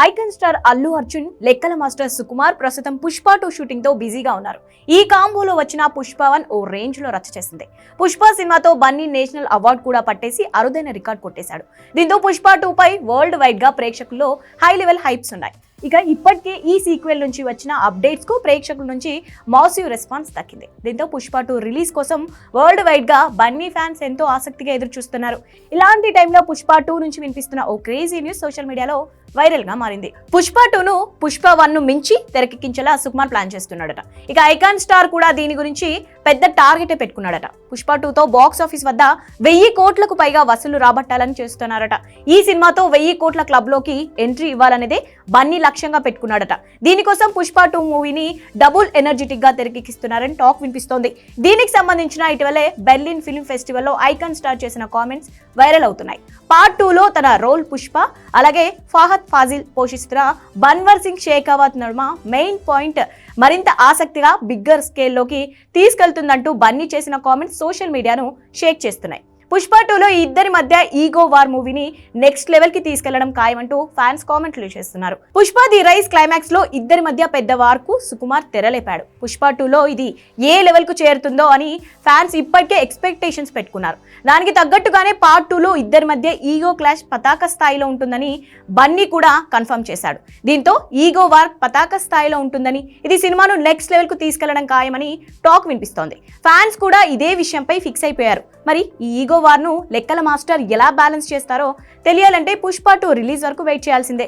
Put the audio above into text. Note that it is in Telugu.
ఐకాన్ స్టార్ అల్లు అర్జున్, లెక్కల మాస్టర్ సుకుమార్ ప్రస్తుతం పుష్ప 2 షూటింగ్ తో బిజీగా ఉన్నారు. ఈ కాంబోలో వచ్చిన పుష్ప 1 ఓ రేంజ్ లో రచ్చ చేసింది. పుష్ప సినిమాతో బన్నీ నేషనల్ అవార్డు కూడా పట్టేసి అరుదైన రికార్డ్ కొట్టేశాడు. దీంతో పుష్ప 2 పై వరల్డ్ వైడ్ గా ప్రేక్షకుల్లో హై లెవెల్ హైప్స్ ఉన్నాయి. ఇక ఇప్పటికే ఈ సీక్వెల్ నుంచి వచ్చిన అప్డేట్స్ కు ప్రేక్షకుల నుంచి మాసివ్ రెస్పాన్స్ దక్కింది. దీంతో పుష్ప 2 రిలీజ్ కోసం వరల్డ్ వైడ్ గా బన్నీ ఫ్యాన్స్ ఎంతో ఆసక్తిగా ఎదురు చూస్తున్నారు. ఇలాంటి టైంలో పుష్ప 2 నుంచి వినిపిస్తున్న ఓ క్రేజీ న్యూస్ సోషల్ మీడియాలో వైరల్ గా మారింది. పుష్ప 2ను పుష్ప 1ను మించి తెరకెక్కించేలా సుకుమార్ ప్లాన్ చేస్తున్నాడట. ఇక ఐకాన్ స్టార్ కూడా దీని గురించి పెద్ద టార్గెట్ పెట్టుకున్నాడట. పుష్ప 2తో బాక్స్ ఆఫీస్ వద్ద 1000 కోట్లకు పైగా వసూలు రాబట్టాలని చేస్తున్నారట. ఈ సినిమాతో 1000 కోట్ల క్లబ్ లోకి ఎంట్రీ ఇవ్వాలనేదే బన్నీ లక్ష్యంగా పెట్టుకున్నాడట. దీనికోసం పుష్ప 2 మూవీని డబుల్ ఎనర్జెటిక్ గా తెరకెక్కిస్తున్నారని టాక్ వినిపిస్తోంది. దీనికి సంబంధించిన ఇటీవలే బెర్లిన్ ఫిల్మ్ ఫెస్టివల్ లో ఐకాన్ స్టార్ చేసిన కామెంట్స్ వైరల్ అవుతున్నాయి. పార్ట్ 2లో తన రోల్ పుష్ప, అలాగే ఫహద్ ఫాజిల్ పోషిస్తున్న బన్వర్ సింగ్ షేకావత్ నడుమ మెయిన్ పాయింట్ మరింత ఆసక్తిగా బిగ్గర్ స్కేల్లోకి తీసుకెళ్తుందంటూ బన్నీ చేసిన కామెంట్స్ సోషల్ మీడియాను షేక్ చేస్తున్నాయి. పుష్ప 2లో ఈ ఇద్దరి మధ్య ఈగో వార్ మూవీని నెక్స్ట్ లెవెల్ కి తీసుకెళ్లడం ఖాయమంటూ ఫ్యాన్స్ కామెంట్లు చేస్తున్నారు. పుష్ప ది రైస్ క్లైమాక్స్ లో ఇద్దరి మధ్య పెద్ద వార్ కు సుకుమార్ తెరలేపాడు. పుష్ప 2లో ఇది ఏ లెవెల్ కు చేరుతుందో అని ఫ్యాన్స్ ఇప్పటికే ఎక్స్పెక్టేషన్స్ పెట్టుకున్నారు. దానికి తగ్గట్టుగానే పార్ట్ 2లో ఇద్దరి మధ్య ఈగో క్లాష్ పతాక స్థాయిలో ఉంటుందని బన్నీ కూడా కన్ఫర్మ్ చేశాడు. దీంతో ఈగో వార్ పతాక స్థాయిలో ఉంటుందని, ఇది సినిమాను నెక్స్ట్ లెవెల్ కు తీసుకెళ్లడం ఖాయమని టాక్ వినిపిస్తోంది. ఫ్యాన్స్ కూడా ఇదే విషయంపై ఫిక్స్ అయిపోయారు. మరి ఈ ఈగో వార్ను లెక్కల మాస్టర్ ఎలా బ్యాలెన్స్ చేస్తారో తెలియాలంటే పుష్ప 2 రిలీజ్ వరకు వెయిట్ చేయాల్సిందే.